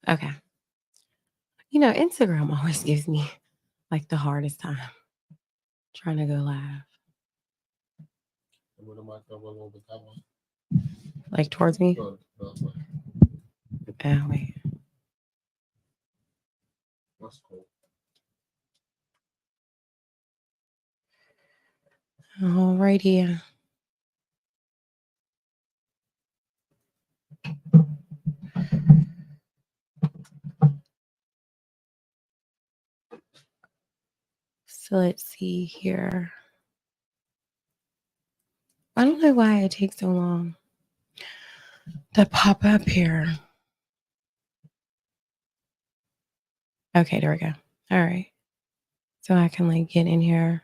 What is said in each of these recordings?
Okay. Instagram always gives me like the hardest time trying to go live. Like towards me? Wait. Alrighty. So let's see here. I don't know why it takes so long to pop up here. Okay, there we go. All right. So I can like get in here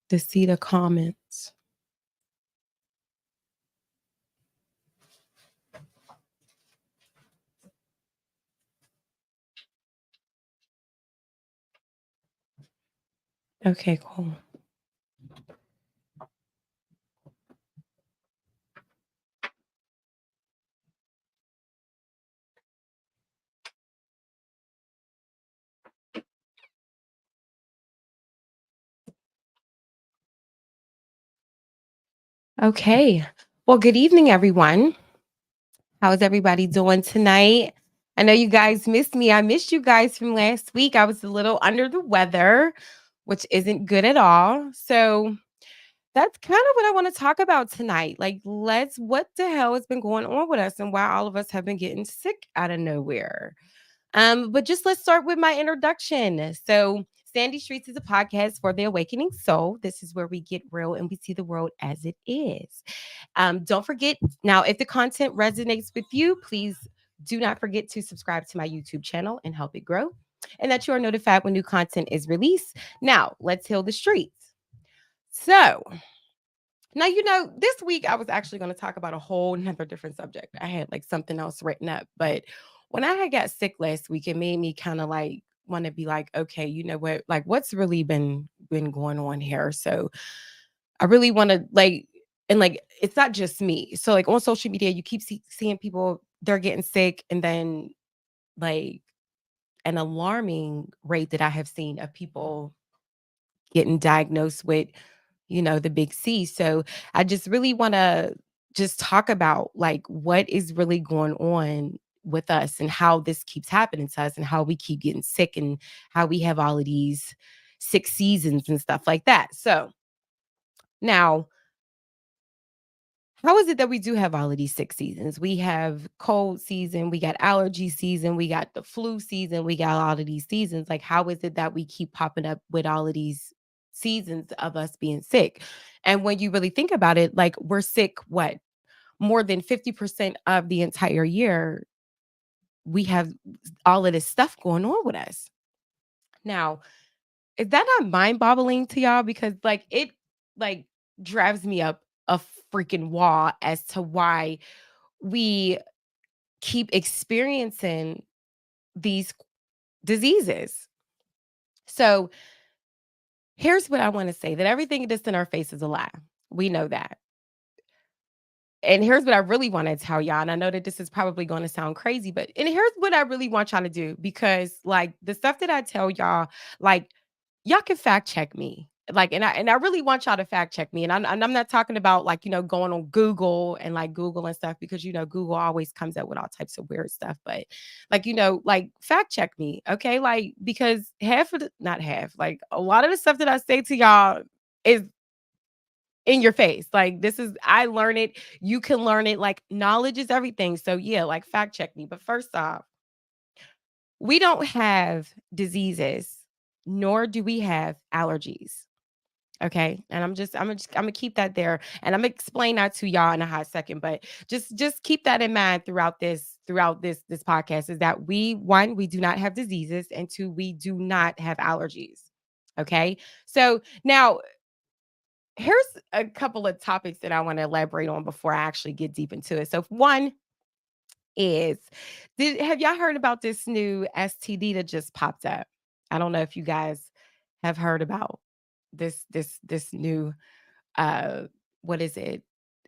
to see the comments. Okay, cool. Okay. Well, good evening, everyone. How is everybody doing tonight? I know you guys missed me. I missed you guys from last week. I was a little under the weather, which isn't good at all. So that's kind of what I want to talk about tonight. Like, what the hell has been going on with us and why all of us have been getting sick out of nowhere? But just let's start with my introduction. So, Sandy Streets is a podcast for the awakening soul. This is where we get real and we see the world as it is. Don't forget now, if the content resonates with you, please do not forget to subscribe to my YouTube channel and help it grow, and that you are notified when new content is released. Now, let's heal the streets. So, now, this week I was actually going to talk about a whole nother different subject. I had like something else written up, but when I had got sick last week, it made me kind of like want to be like, okay, you know what? Like, what's really been going on here? So I really want to and like, it's not just me. So like on social media, you keep seeing people they're getting sick, and then like an alarming rate that I have seen of people getting diagnosed with, the big C. So I just really want to just talk about like what is really going on with us and how this keeps happening to us and how we keep getting sick and how we have all of these sick seasons and stuff like that. So now, how is it that we do have all of these sick seasons? We have cold season, we got allergy season, we got the flu season, we got all of these seasons. Like, how is it that we keep popping up with all of these seasons of us being sick? And when you really think about it, like we're sick, what, more than 50% of the entire year, we have all of this stuff going on with us. Now, is that not mind-boggling to y'all? Because like it like drives me up a freaking wall as to why we keep experiencing these diseases. So here's what I want to say, that everything that's in our face is a lie. We know that. And here's what I really want to tell y'all. And I know that this is probably going to sound crazy, and here's what I really want y'all to do, because like the stuff that I tell y'all, like y'all can fact check me. Like, and I really want y'all to fact check me. And I'm not talking about like, going on Google and like Google and stuff, because, Google always comes up with all types of weird stuff. But like, like fact check me. Okay. Like, because not half, like a lot of the stuff that I say to y'all is in your face. Like, I learn it. You can learn it. Like, knowledge is everything. So yeah, like fact check me. But first off, we don't have diseases, nor do we have allergies. Okay. And I'm gonna keep that there. And I'm gonna explain that to y'all in a hot second. But just keep that in mind throughout this podcast, is that we do not have diseases, and two, we do not have allergies. Okay. So now here's a couple of topics that I want to elaborate on before I actually get deep into it. So one is, have y'all heard about this new STD that just popped up? I don't know if you guys have heard about. this new uh what is it?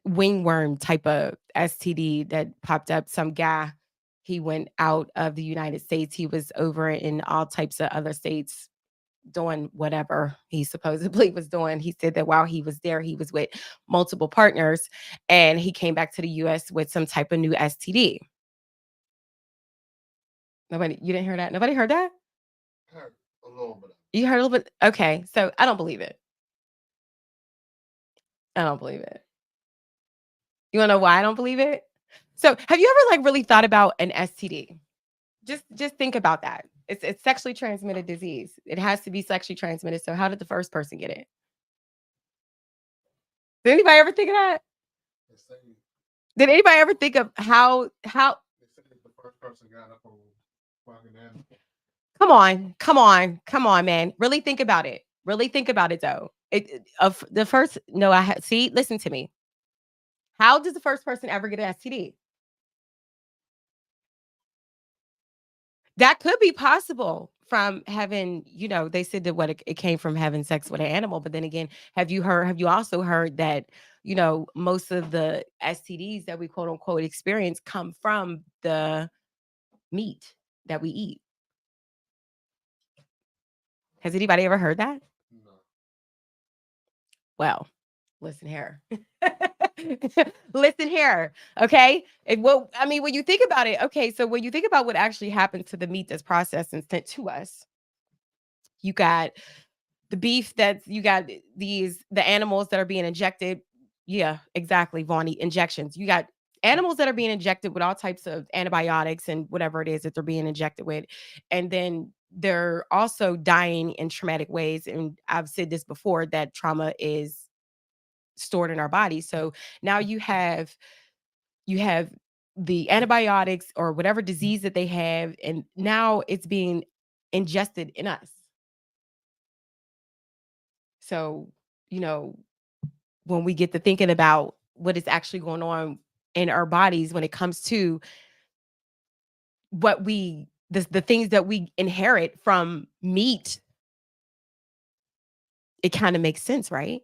Wingworm type of STD that popped up. Some guy, he went out of the United States. He was over in all types of other states doing whatever he supposedly was doing. He said that while he was there, he was with multiple partners and he came back to the US with some type of new STD. Nobody, you didn't hear that? Nobody heard that? Heard a little bit. You heard a little bit? Okay. So I don't believe it. I don't believe it. You wanna know why I don't believe it? So have you ever like really thought about an STD? Just think about that. It's sexually transmitted disease. It has to be sexually transmitted. So how did the first person get it? Did anybody ever think of that? Did anybody ever think of how come on, man. Really think about it. Really think about it though. Of the first no, see, listen to me. How does the first person ever get an STD? That could be possible from having, they said that it came from having sex with an animal. But then again, have you also heard that, most of the STDs that we quote unquote experience come from the meat that we eat? Has anybody ever heard that? Well, listen here. Listen here. Okay. I mean, when you think about it, okay, so when you think about what actually happens to the meat that's processed and sent to us, you got the beef that's you got the animals that are being injected. Yeah, exactly, Vaughnie, injections. You got animals that are being injected with all types of antibiotics and whatever it is that they're being injected with. And then they're also dying in traumatic ways. And I've said this before that trauma is stored in our body. So now you have the antibiotics or whatever disease that they have, and now it's being ingested in us. So, you know, when we get to thinking about what is actually going on in our bodies when it comes to the things that we inherit from meat, it kind of makes sense, right?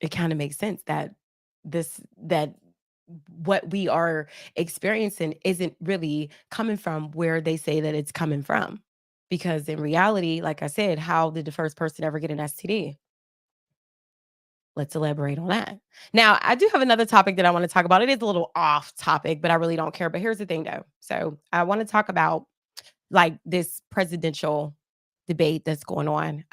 It kind of makes sense that that what we are experiencing isn't really coming from where they say that it's coming from. Because in reality, like I said, how did the first person ever get an STD? Let's elaborate on that. Now, I do have another topic that I want to talk about. It is a little off topic, but I really don't care. But here's the thing though. So I want to talk about like this presidential debate that's going on.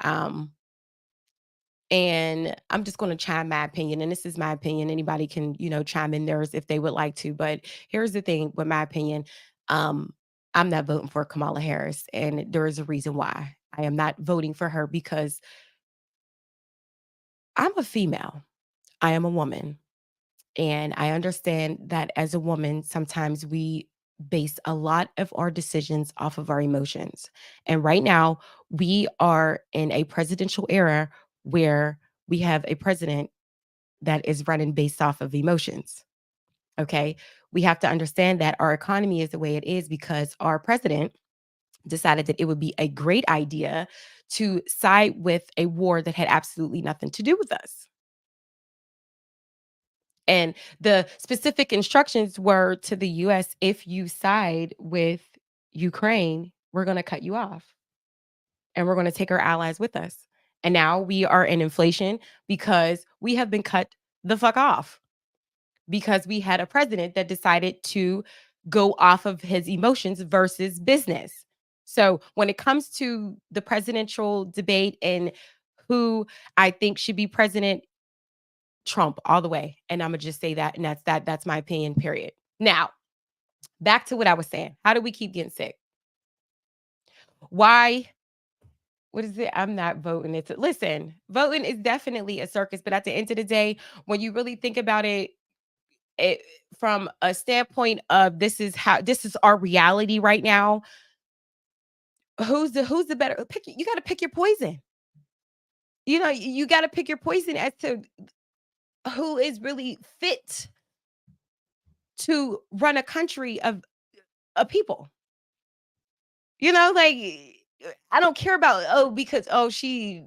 And I'm just going to chime my opinion. And this is my opinion. Anybody can, chime in theirs if they would like to. But here's the thing with my opinion. Um, I'm not voting for Kamala Harris. And there is a reason why. I am not voting for her because I'm a female. I am a woman. And I understand that as a woman, sometimes we base a lot of our decisions off of our emotions. And right now, we are in a presidential era where we have a president that is running based off of emotions. Okay. We have to understand that our economy is the way it is because our president decided that it would be a great idea to side with a war that had absolutely nothing to do with us. And the specific instructions were to the US, if you side with Ukraine, we're going to cut you off and we're going to take our allies with us. And now we are in inflation because we have been cut the fuck off because we had a president that decided to go off of his emotions versus business. So when it comes to the presidential debate and who I think should be president, Trump all the way. And I'm gonna just say that, and that's my opinion, period. Now, back to what I was saying. How do we keep getting sick? Why? What is it? I'm not voting. Listen, voting is definitely a circus, but at the end of the day, when you really think about it from a standpoint of this is our reality right now. Who's the better pick? You got to pick your poison. You got to pick your poison as to who is really fit to run a country of people. Like I don't care about, oh, because, oh, she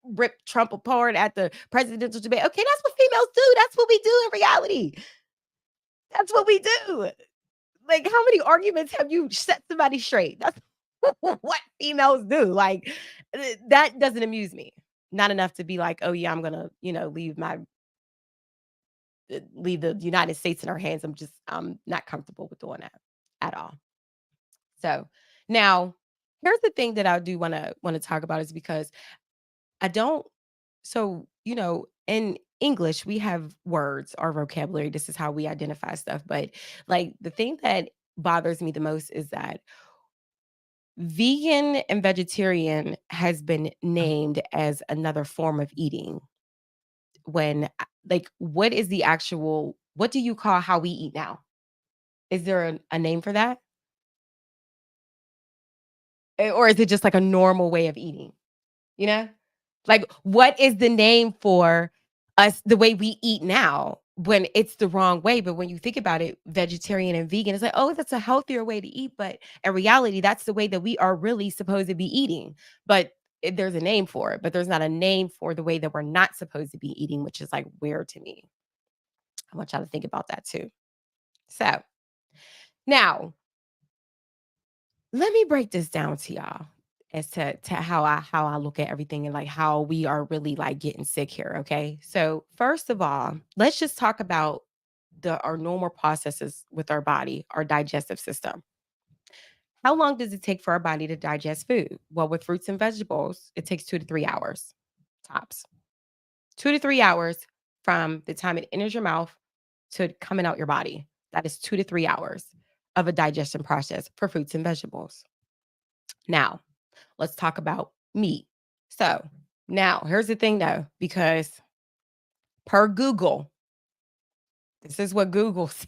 ripped Trump apart at the presidential debate. Okay, that's what females do. That's what we do in reality. That's what we do. Like, how many arguments have you set somebody straight? That's what females do. Like, that doesn't amuse me. Not enough to be like, oh yeah, I'm gonna, leave the United States in our hands. I'm not comfortable with doing that at all. So now here's the thing that I do wanna talk about is because I don't so, in English, we have words, our vocabulary. This is how we identify stuff. But like the thing that bothers me the most is that vegan and vegetarian has been named as another form of eating when like what is the actual what do you call how we eat now? Is there a name for that? Or is it just like a normal way of eating? You know? Like, what is the name for us the way we eat now when it's the wrong way? But when you think about it, vegetarian and vegan, it's like, oh, that's a healthier way to eat. But in reality, that's the way that we are really supposed to be eating. But there's a name for it, but there's not a name for the way that we're not supposed to be eating, which is like weird to me. I want y'all to think about that too. So now let me break this down to y'all as to how I look at everything and like how we are really like getting sick here. Okay. So first of all, let's just talk about the our normal processes with our body, our digestive system. How long does it take for our body to digest food? Well, with fruits and vegetables, it takes 2 to 3 hours tops. 2 to 3 hours from the time it enters your mouth to coming out your body. That is 2 to 3 hours of a digestion process for fruits and vegetables. Now, let's talk about meat. So, now here's the thing though, because per Google, this is what Google said.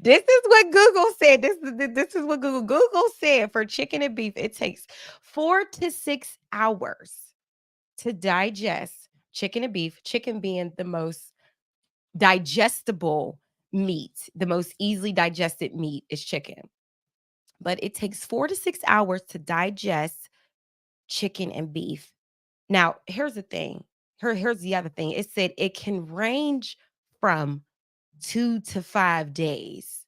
This is what Google said. This is what Google said for chicken and beef. It takes 4 to 6 hours to digest chicken and beef. Chicken being the most digestible meat, the most easily digested meat is chicken. But it takes 4 to 6 hours to digest chicken and beef. Now, here's the thing. Here's the other thing. It said it can range from 2 to 5 days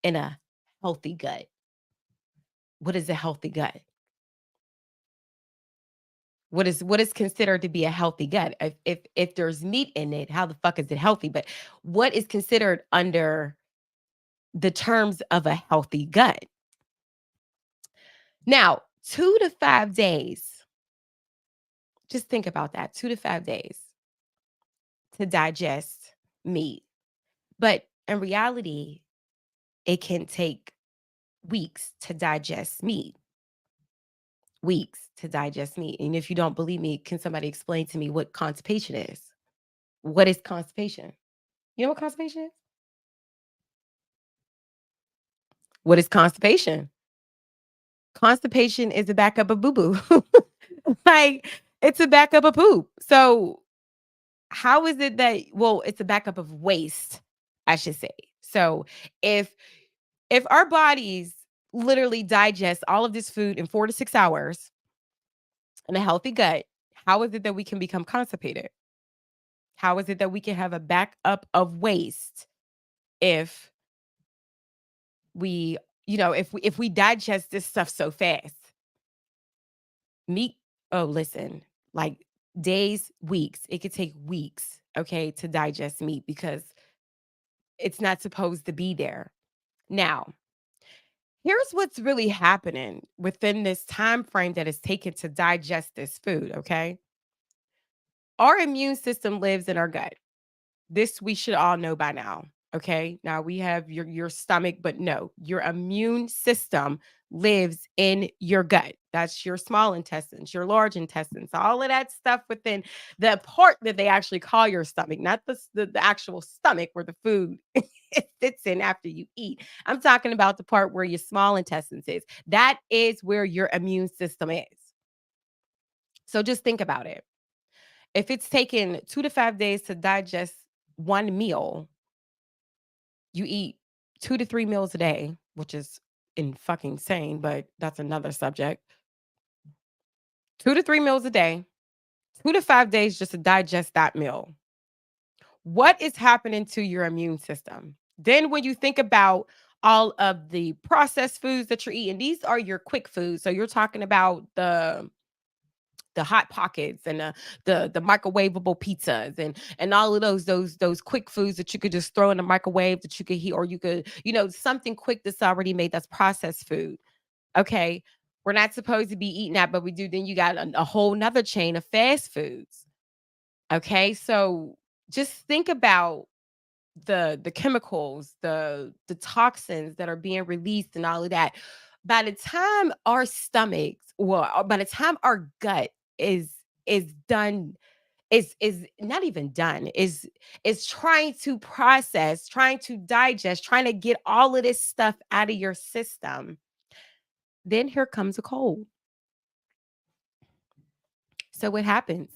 in a healthy gut. What is a healthy gut? What is considered to be a healthy gut? If there's meat in it, how the fuck is it healthy? But what is considered under the terms of a healthy gut? Now, 2 to 5 days. Just think about that. 2 to 5 days to digest meat. But in reality, it can take weeks to digest meat, weeks to digest meat. And if you don't believe me, can somebody explain to me what constipation is? What is constipation? You know what constipation is? What is constipation? Constipation is a backup of boo boo. Like, it's a backup of poop. So, how is it that, well, it's a backup of waste, I should say. So, if if our bodies literally digest all of this food in 4 to 6 hours in a healthy gut, how is it that we can become constipated? How is it that we can have a backup of waste if we, if we digest this stuff so fast? Meat, oh, listen, like days, weeks. It could take weeks, okay, to digest meat because it's not supposed to be there. Now, here's what's really happening within this time frame that is taken to digest this food, okay? Our immune system lives in our gut. This we should all know by now. Okay. Now we have your stomach, but no, your immune system lives in your gut. That's your small intestines, your large intestines, all of that stuff within the part that they actually call your stomach, not the actual stomach where the food it sits in after you eat. I'm talking about the part where your small intestines is. That is where your immune system is. So just think about it. If it's taken 2 to 5 days to digest one meal, you eat 2 to 3 meals a day, which is and fucking insane, but that's another subject. 2 to 3 meals a day, 2 to 5 days just to digest that meal. What is happening to your immune system? Then, when you think about all of the processed foods that you're eating, these are your quick foods. So you're talking about the hot pockets and the microwavable pizzas and all of those quick foods that you could just throw in the microwave that you could heat, or you could, something quick that's already made, that's processed food. Okay. We're not supposed to be eating that, but we do. Then you got a whole nother chain of fast foods. Okay. So just think about the chemicals, the toxins that are being released and all of that. By the time our stomachs, well, by the time our gut is done, is not even done, is trying to process, trying to digest, trying to get all of this stuff out of your system, then here comes a cold. So what happens?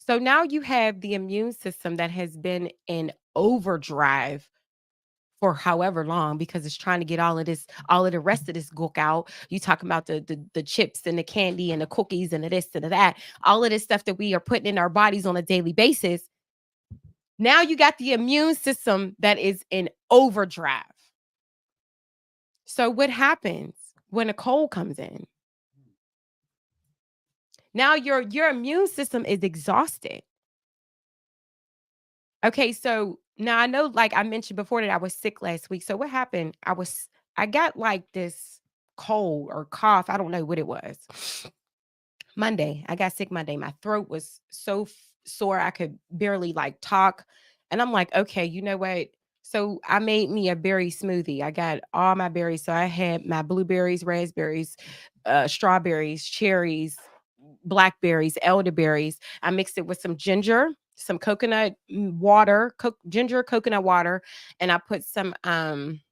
So now you have the immune system that has been in overdrive for however long, because it's trying to get all of this, all of the rest of this gook out. You talking about the chips and the candy and the cookies and the this and the that, all of this stuff that we are putting in our bodies on a daily basis. Now you got the immune system that is in overdrive. So what happens when a cold comes in? Now your immune system is exhausted. Okay, so now I know, like I mentioned before, that I was sick last week. So what happened? I got like this cold or cough. I don't know what it was. Monday, I got sick Monday. My throat was so sore I could barely like talk. And I'm like, okay, you know what? So I made me a berry smoothie. I got all my berries. So I had my blueberries, raspberries, strawberries, cherries, blackberries, elderberries. I mixed it with some ginger, some coconut water, ginger, coconut water, and I put some hemp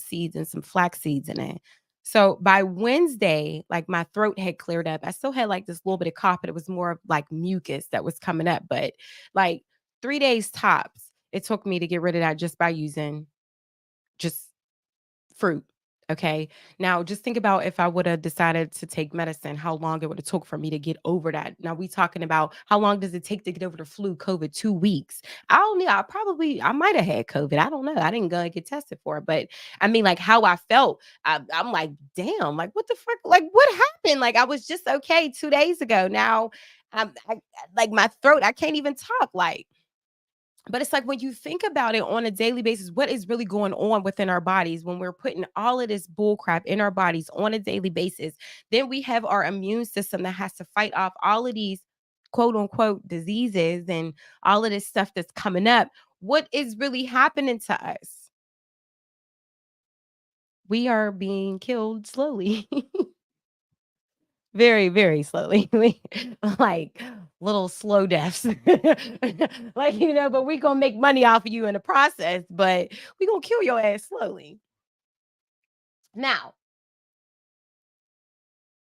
seeds and some flax seeds in it. So by Wednesday, like my throat had cleared up. I still had like this little bit of cough, but it was more of like mucus that was coming up. But like 3 days tops, it took me to get rid of that just by using just fruit. Okay. Now just think about if I would have decided to take medicine, how long it would have took for me to get over that. Now we talking about how long does it take to get over the flu, COVID, 2 weeks. I don't know. I might have had COVID. I don't know. I didn't go and get tested for it. But I mean, like how I felt, I'm like, damn, like what the fuck? Like what happened? Like I was just okay 2 days ago. Now like my throat, I can't even talk. Like, but it's like when you think about it on a daily basis, what is really going on within our bodies when we're putting all of this bull crap in our bodies on a daily basis? Then we have our immune system that has to fight off all of these quote unquote diseases and all of this stuff that's coming up. What is really happening to us? We are being killed slowly. Very, very slowly. Like little slow deaths. Like, but we gonna make money off of you in the process, but we gonna kill your ass slowly. Now,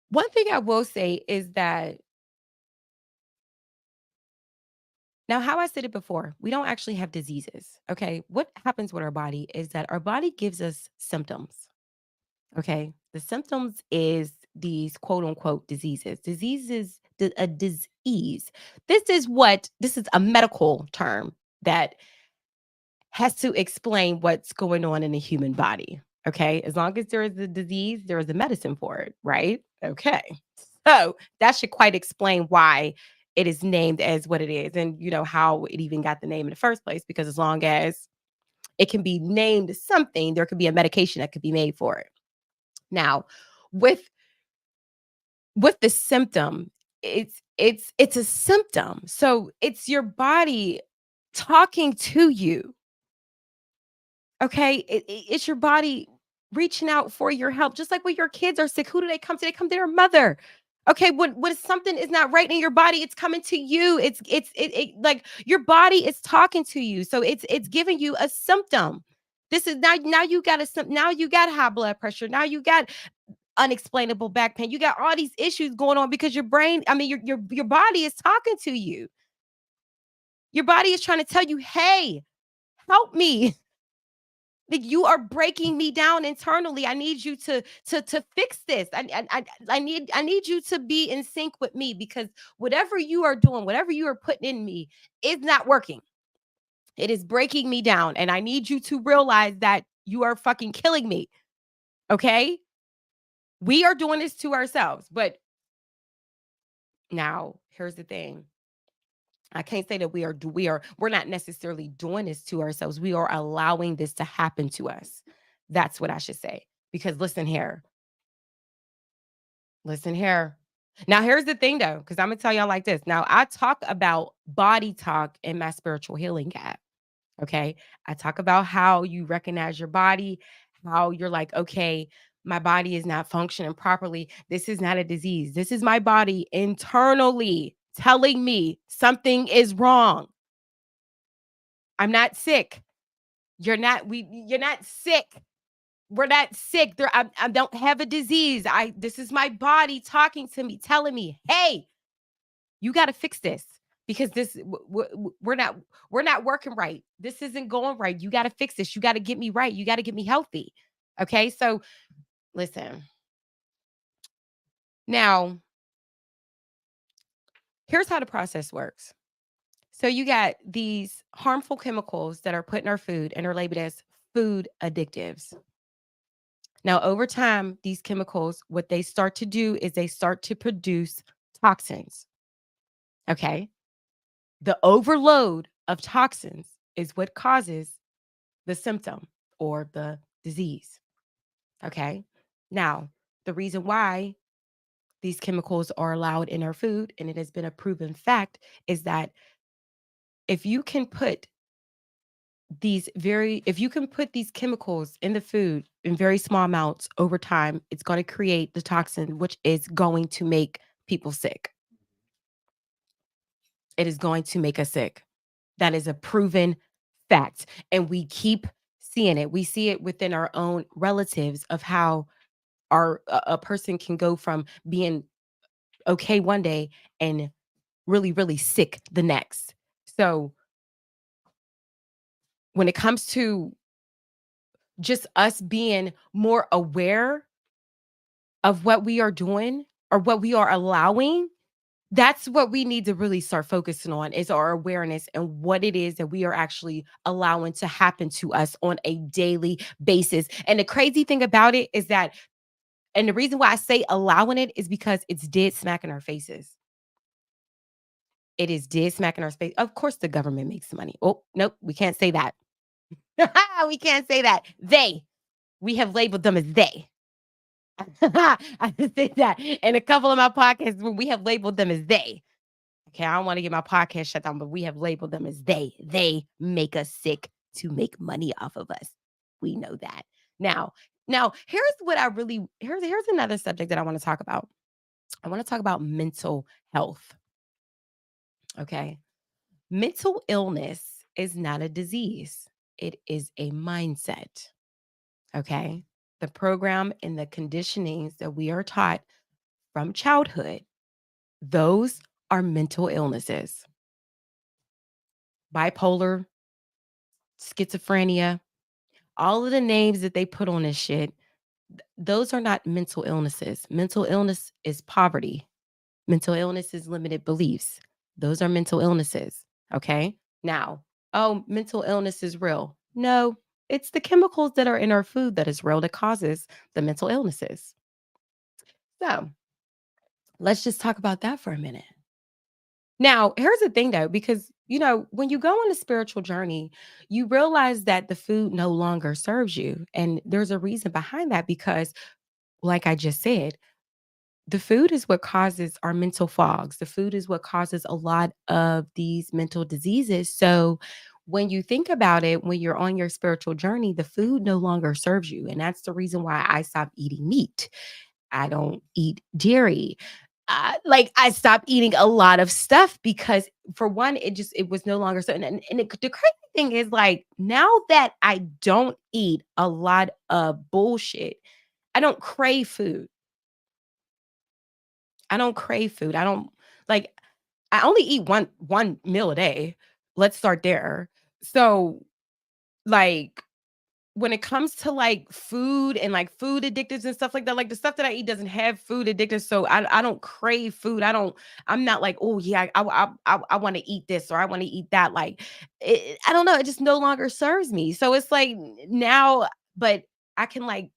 one thing I will say is that now, how I said it before, we don't actually have diseases. Okay. What happens with our body is that our body gives us symptoms. Okay. The symptoms is these quote unquote diseases. Diseases, a disease. This is a medical term that has to explain what's going on in the human body. Okay. As long as there is a disease, there is a medicine for it. Right. Okay. So that should quite explain why it is named as what it is, and how it even got the name in the first place, because as long as it can be named something, there could be a medication that could be made for it. Now, with the symptom, it's a symptom. So it's your body talking to you. Okay? It's your body reaching out for your help. Just like when your kids are sick, who do they come to? They come to their mother. Okay, when something is not right in your body, it's coming to you. Like your body is talking to you. So it's giving you a symptom. This is now you got now you got high blood pressure. Now you got unexplainable back pain. You got all these issues going on because your brain, I mean, your body is talking to you. Your body is trying to tell you, hey, help me. Like, you are breaking me down internally. I need you to fix this. I need you to be in sync with me, because whatever you are doing, whatever you are putting in me is not working. It is breaking me down, and I need you to realize that you are fucking killing me. Okay? We are doing this to ourselves. But now, here's the thing. I can't say that we're not necessarily doing this to ourselves. We are allowing this to happen to us. That's what I should say. Because listen here. Now, here's the thing though, because I'm gonna tell y'all like this. Now, I talk about body talk in my spiritual healing app. Okay. I talk about how you recognize your body, how you're like, okay, my body is not functioning properly. This is not a disease. This is my body internally telling me something is wrong. I'm not sick. You're not sick. We're not sick. I don't have a disease. This is my body talking to me, telling me, hey, you got to fix this, because we're not working right. This isn't going right. You got to fix this. You got to get me right. You got to get me healthy. Okay? So, listen. Now, here's how the process works. So, you got these harmful chemicals that are put in our food and are labeled as food addictives. Now, over time, these chemicals, what they start to do is they start to produce toxins. Okay? The overload of toxins is what causes the symptom or the disease. Okay. Now, the reason why these chemicals are allowed in our food, and it has been a proven fact, is that if you can put if you can put these chemicals in the food in very small amounts over time, it's going to create the toxin, which is going to make people sick. It is going to make us sick. That is a proven fact. And we keep seeing it. We see it within our own relatives of how a person can go from being okay one day and really, really sick the next. So when it comes to just us being more aware of what we are doing or what we are allowing, that's what we need to really start focusing on, is our awareness and what it is that we are actually allowing to happen to us on a daily basis. And the crazy thing about it is that, and the reason why I say allowing it is because it's dead smack in our faces. It is dead smack in our face. Of course, the government makes money. Oh, nope, we can't say that. We can't say that. We have labeled them as they. I say that in a couple of my podcasts when we have labeled them as they. Okay, I don't want to get my podcast shut down, but we have labeled them as they. They make us sick to make money off of us. We know that. Now, here's what I really here's another subject that I want to talk about. I want to talk about mental health. Okay. Mental illness is not a disease. It is a mindset. Okay. The program and the conditionings that we are taught from childhood, those are mental illnesses. Bipolar, schizophrenia, all of the names that they put on this shit, those are not mental illnesses. Mental illness is poverty. Mental illness is limited beliefs. Those are mental illnesses. Okay. Now, oh, mental illness is real. No, it's the chemicals that are in our food that is real that causes the mental illnesses. So let's just talk about that for a minute. Now, here's the thing though, because when you go on a spiritual journey, you realize that the food no longer serves you. And there's a reason behind that, because, like I just said, the food is what causes our mental fogs. The food is what causes a lot of these mental diseases. So when you think about it, when you're on your spiritual journey, the food no longer serves you. And that's the reason why I stopped eating meat. I don't eat dairy. I stopped eating a lot of stuff because, for one, it was no longer so. The crazy thing is, like, now that I don't eat a lot of bullshit, I don't crave food. I don't crave food. I don't like I only eat one meal a day. Let's start there. So, like, when it comes to like food and like food addictives and stuff like that, like the stuff that I eat doesn't have food addictives. So I don't crave food. I'm not like, oh yeah, I want to eat this or I want to eat that. Like I don't know. It just no longer serves me. So it's like now, but I can like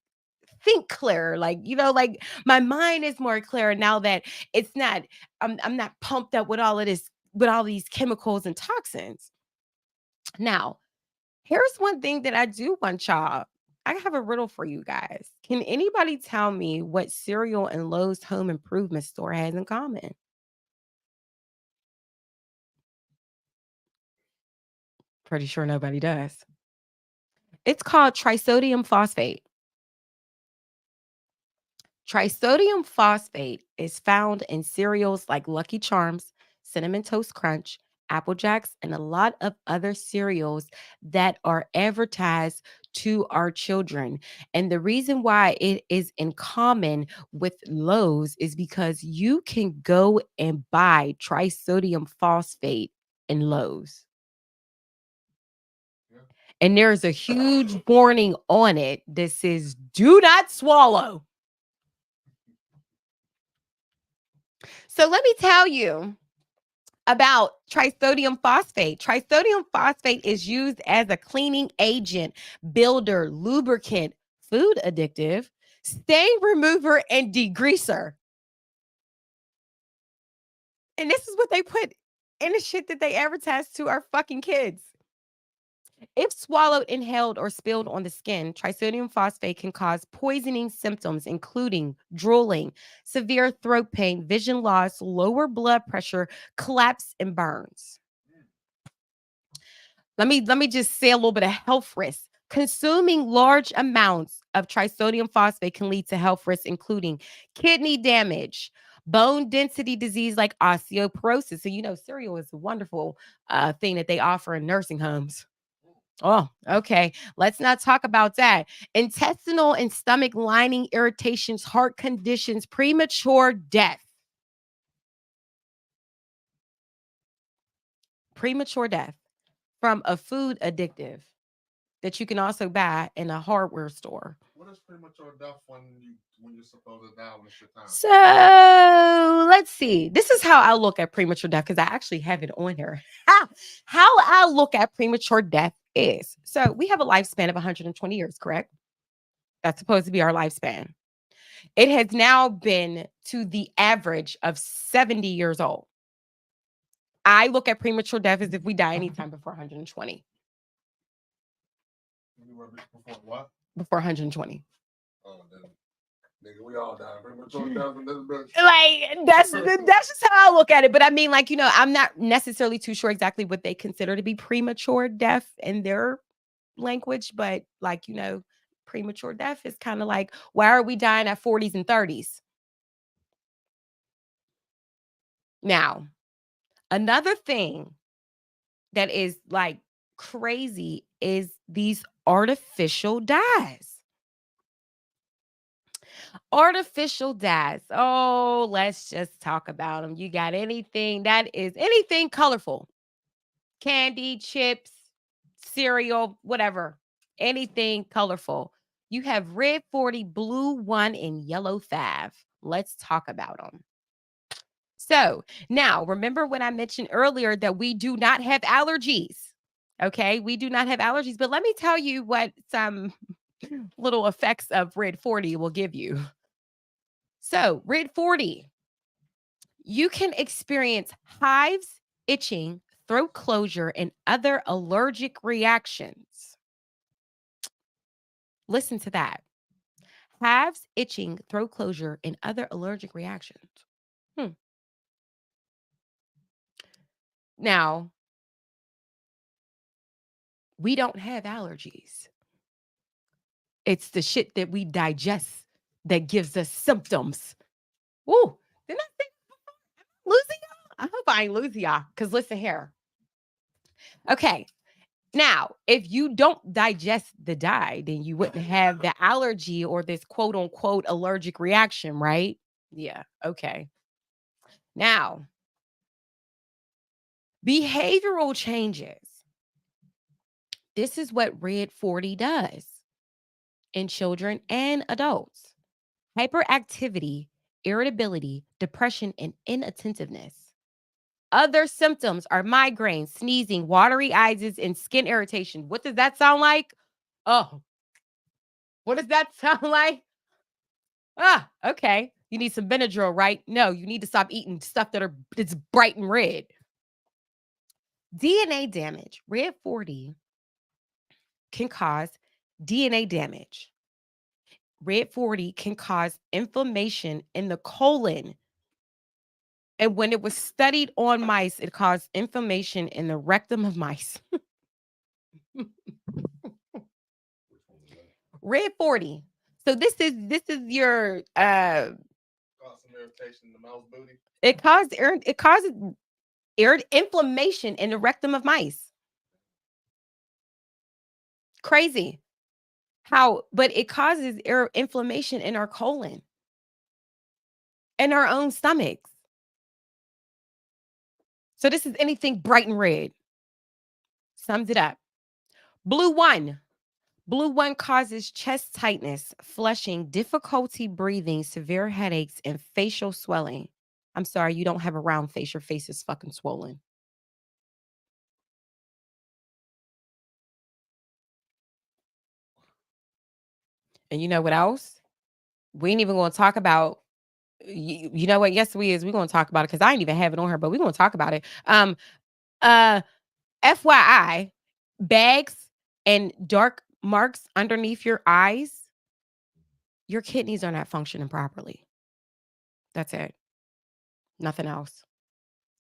think clearer. Like, like my mind is more clear now that it's not, I'm not pumped up with all of this, with all these chemicals and toxins. Now, here's one thing that I do want y'all. I have a riddle for you guys. Can anybody tell me what cereal and Lowe's home improvement store has in common? Pretty sure nobody does. It's called trisodium phosphate. Trisodium phosphate is found in cereals like Lucky Charms, Cinnamon Toast Crunch, Apple Jacks, and a lot of other cereals that are advertised to our children. And the reason why it is in common with Lowe's is because you can go and buy trisodium phosphate in Lowe's. And there's a huge warning on it that says, do not swallow. So let me tell you about trisodium phosphate. Trisodium phosphate is used as a cleaning agent, builder, lubricant, food addictive, stain remover, and degreaser. And this is what they put in the shit that they advertise to our fucking kids. If swallowed, inhaled, or spilled on the skin, trisodium phosphate can cause poisoning symptoms, including drooling, severe throat pain, vision loss, lower blood pressure, collapse, and burns. Let me just say a little bit of health risks. Consuming large amounts of trisodium phosphate can lead to health risks, including kidney damage, bone density disease like osteoporosis. So, cereal is a wonderful thing that they offer in nursing homes. Oh, okay. Let's not talk about that. Intestinal and stomach lining irritations, heart conditions, premature death. Premature death from a food addictive that you can also buy in a hardware store. What is premature death when you're supposed to die when it's your time? So let's see. This is how I look at premature death because I actually have it on here. How I look at premature death is so we have a lifespan of 120 years, correct? That's supposed to be our lifespan. It has now been to the average of 70 years old. I look at premature death as if we die anytime before 120. Before what? Before 120. Oh, then, nigga, we all die premature death in this bitch. Like that's just how I look at it. But I mean, like, I'm not necessarily too sure exactly what they consider to be premature death in their language, but like, premature death is kind of like, why are we dying at 40s and 30s? Now, another thing that is like crazy is these artificial dyes. Artificial dyes. Oh, let's just talk about them. You got anything that is anything colorful? Candy, chips, cereal, whatever. Anything colorful. You have red 40, blue 1, and yellow 5. Let's talk about them. So now, remember when I mentioned earlier that we do not have allergies? Okay, we do not have allergies, but let me tell you what some little effects of red 40 will give you. So, red 40, you can experience hives, itching, throat closure, and other allergic reactions. Listen to that. Hives, itching, throat closure, and other allergic reactions. Hmm. Now, we don't have allergies. It's the shit that we digest that gives us symptoms. Ooh, didn't I say losing y'all? I hope I ain't losing y'all. Because listen here. Okay. Now, if you don't digest the dye, then you wouldn't have the allergy or this quote unquote allergic reaction, right? Yeah. Okay. Now, behavioral changes. This is what Red 40 does. in children and adults. Hyperactivity, irritability, depression, and inattentiveness. Other symptoms are migraine, sneezing, watery eyes, and skin irritation. What does that sound like? Oh, what does that sound like? Ah, okay. You need some Benadryl, right? No, you need to stop eating stuff that's bright and red. DNA damage. Red 40 can cause DNA damage. Red 40 can cause inflammation in the colon. And when it was studied on mice, it caused inflammation in the rectum of mice. Red 40. So this is your Cause some irritation in the mouse booty. it causes inflammation in the rectum of mice. Crazy. How but it causes inflammation in our colon and our own stomachs. So this is anything bright and red. Sums it up. Blue 1. Blue 1 causes chest tightness, flushing, difficulty breathing, severe headaches, and facial swelling. I'm sorry, you don't have a round face. Your face is fucking swollen. And you know what else? We ain't even going to talk about. You know what? Yes, we is. We're going to talk about it because I ain't even have it on her, but we're going to talk about it. Uh, FYI, bags and dark marks underneath your eyes, your kidneys are not functioning properly. That's it. Nothing else.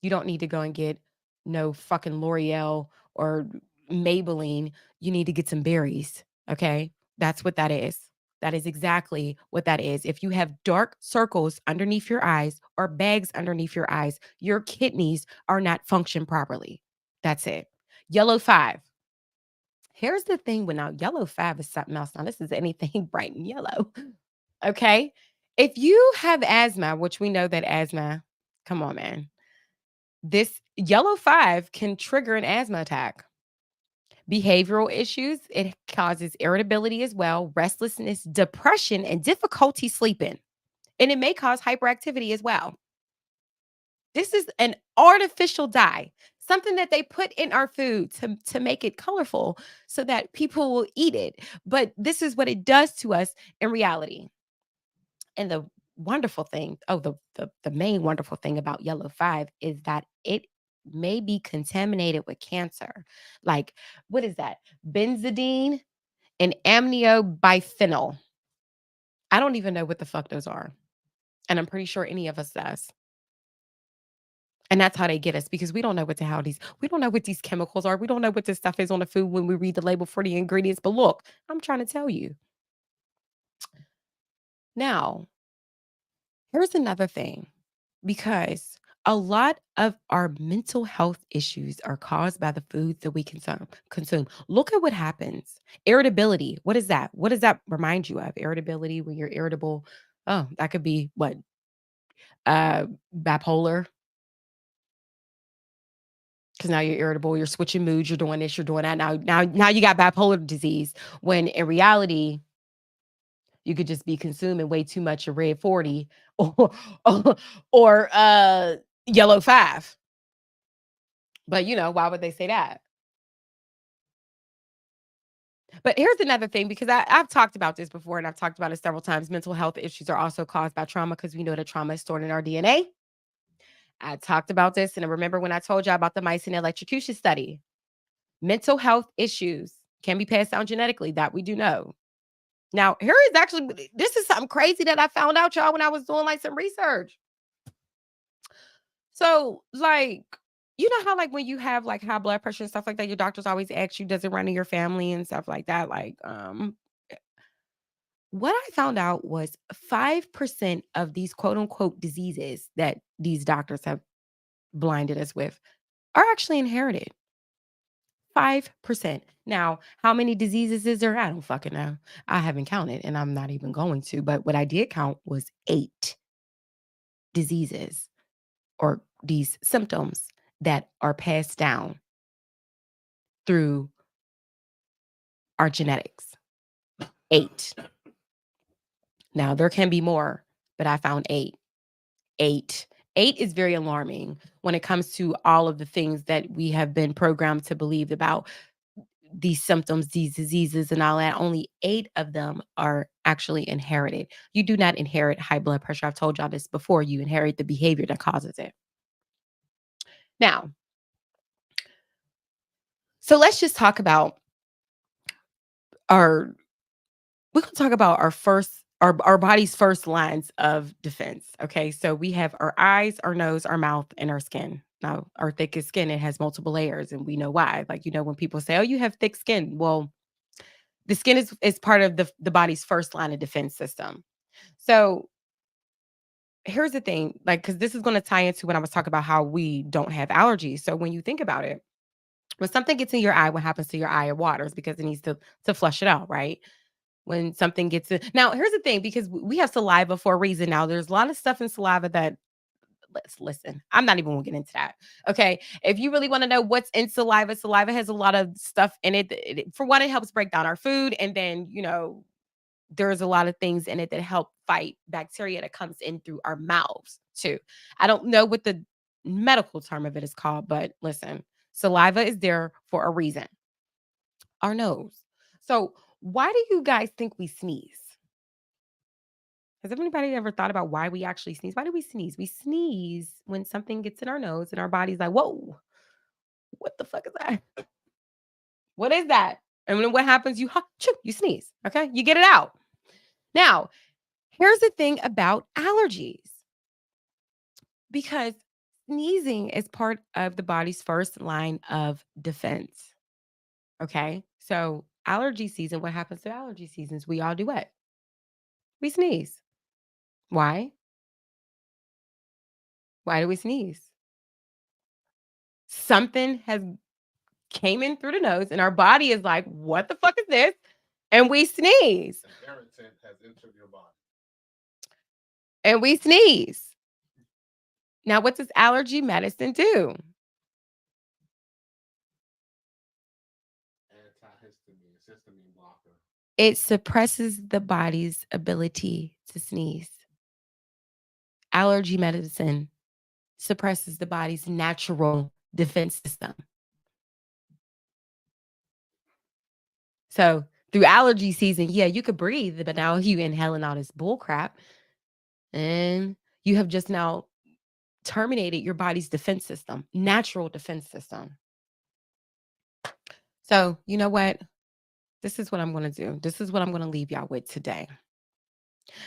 You don't need to go and get no fucking L'Oreal or Maybelline. You need to get some berries. Okay. That's what that is. That is exactly what that is. If you have dark circles underneath your eyes or bags underneath your eyes, your kidneys are not function properly. That's it. Yellow 5. Here's the thing with now yellow 5 is something else. Now, this is anything bright and yellow. Okay. If you have asthma, which we know that asthma, come on, man. This yellow 5 can trigger an asthma attack. Behavioral issues, it causes irritability as well, restlessness, depression, and difficulty sleeping. And it may cause hyperactivity as well. This is an artificial dye, something that they put in our food to make it colorful so that people will eat it. But this is what it does to us in reality. And the wonderful thing, the main wonderful thing about yellow 5 is that it may be contaminated with cancer. Like, what is that? Benzidine and amniobiphenyl. I don't even know what the fuck those are. And I'm pretty sure any of us does. And that's how they get us because we don't know we don't know what these chemicals are. We don't know what this stuff is on the food when we read the label for the ingredients. But look, I'm trying to tell you. Now, here's another thing, because a lot of our mental health issues are caused by the foods that we consume. Look at what happens. Irritability. What is that? What does that remind you of? Irritability, when you're irritable. Oh, that could be what? Bipolar. Because now you're irritable, you're switching moods, you're doing this, you're doing that. Now you got bipolar disease. When in reality, you could just be consuming way too much of red 40 or or yellow 5. But why would they say that? But here's another thing, because I've talked about this before and I've talked about it several times. Mental health issues are also caused by trauma because we know that trauma is stored in our DNA. I talked about this, and I remember when I told you about the mice and electrocution study. Mental health issues can be passed down genetically, that we do know. Now, here is actually, this is something crazy that I found out, y'all, when I was doing like some research. So, like, you know how like when you have like high blood pressure and stuff like that, your doctors always ask you, does it run in your family and stuff like that? Like, what I found out was 5% of these quote unquote diseases that these doctors have blinded us with are actually inherited. 5%. Now, how many diseases is there? I don't fucking know. I haven't counted and I'm not even going to. But what I did count was 8 diseases or these symptoms that are passed down through our genetics. 8. Now, there can be more, but I found 8. 8. 8 is very alarming when it comes to all of the things that we have been programmed to believe about these symptoms, these diseases, and all that. Only 8 of them are actually inherited. You do not inherit high blood pressure. I've told y'all this before. You inherit the behavior that causes it. Now, so let's just talk about our we're going to talk about our first our body's first lines of defense. Okay, so we have our eyes, our nose, our mouth, and our skin. Now, our thickest skin, it has multiple layers, and we know why. Like, when people say, oh, you have thick skin, well, the skin is part of the body's first line of defense system. So here's the thing, like, because this is going to tie into when I was talking about how we don't have allergies. So when you think about it, when something gets in your eye, what happens to your eye? It waters because it needs to flush it out, right? When something gets in. Now, here's the thing, because we have saliva for a reason. Now, there's a lot of stuff in saliva that, let's listen. I'm not even gonna get into that. Okay. If you really want to know what's in saliva, saliva has a lot of stuff in it. For one, it helps break down our food. And then, there's a lot of things in it that help fight bacteria that comes in through our mouths too. I don't know what the medical term of it is called, but listen, saliva is there for a reason. Our nose. So, why do you guys think we sneeze? Has anybody ever thought about why we actually sneeze? Why do we sneeze? We sneeze when something gets in our nose and our body's like, whoa, what the fuck is that? What is that? And then what happens? You sneeze. Okay. You get it out. Now, here's the thing about allergies, because sneezing is part of the body's first line of defense. Okay. So, allergy season, what happens to allergy seasons? We all do what? We sneeze. Why? Why do we sneeze? Something has came in through the nose and our body is like, "What the fuck is this?" And we sneeze. An irritant has entered your body. And we sneeze. Now, what does allergy medicine do? Antihistamine, histamine blocker. It suppresses the body's ability to sneeze. Allergy medicine suppresses the body's natural defense system. So, through allergy season, yeah, you could breathe, but now you inhaling all this bull crap, and you have just now terminated your body's defense system, natural defense system. So, you know what? This is what I'm going to do. This is what I'm going to leave y'all with today.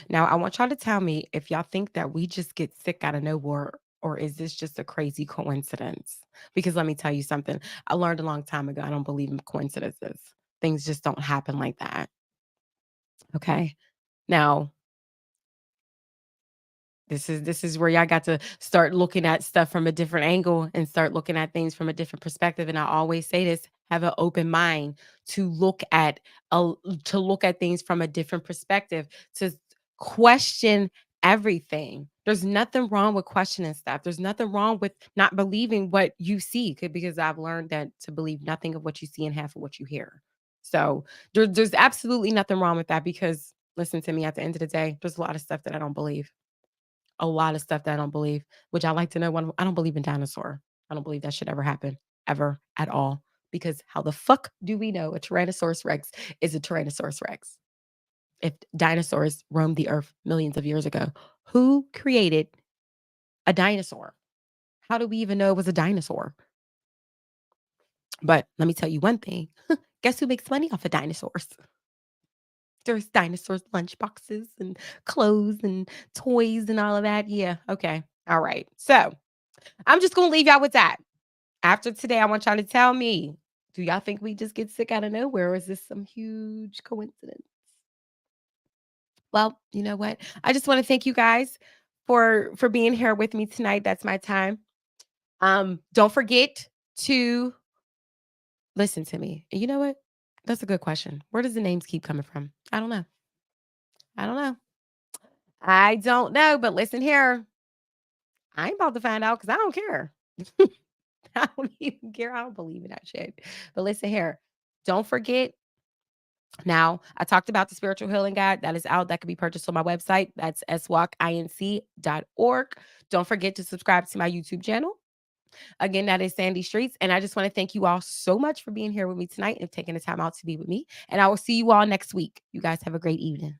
Now, I want y'all to tell me if y'all think that we just get sick out of nowhere, or is this just a crazy coincidence? Because let me tell you something. I learned a long time ago, I don't believe in coincidences. Things just don't happen like that. Okay. Now, this is where y'all got to start looking at stuff from a different angle and start looking at things from a different perspective. And I always say this: have an open mind to look at things from a different perspective, to question everything. There's nothing wrong with questioning stuff. There's nothing wrong with not believing what you see, because I've learned that to believe nothing of what you see and half of what you hear. So there's absolutely nothing wrong with that, because listen to me, at the end of the day, there's a lot of stuff that I don't believe, a lot of stuff that I don't believe. Which I like to know, one, I don't believe in dinosaur. I don't believe that should ever happen, ever at all. Because how the fuck do we know a Tyrannosaurus Rex is a Tyrannosaurus Rex? If dinosaurs roamed the earth millions of years ago, who created a dinosaur? How do we even know it was a dinosaur? But let me tell you one thing. Guess who makes money off of dinosaurs? There's dinosaurs lunchboxes and clothes and toys and all of that. Yeah, okay. All right. So, I'm just gonna leave y'all with that. After today, I want y'all to tell me, do y'all think we just get sick out of nowhere, or is this some huge coincidence? Well, you know what? I just want to thank you guys for being here with me tonight. That's my time. Don't forget to listen to me. And you know what? That's a good question. Where does the names keep coming from? I don't know. I don't know. I don't know, but listen here. I ain't about to find out because I don't care. I don't even care. I don't believe in that shit. But listen here. Don't forget Now, I talked about the spiritual healing guide that is out that can be purchased on my website. That's swalkinc.org. Don't forget to subscribe to my YouTube channel. Again, that is Sandy Streets. And I just want to thank you all so much for being here with me tonight and taking the time out to be with me. And I will see you all next week. You guys have a great evening.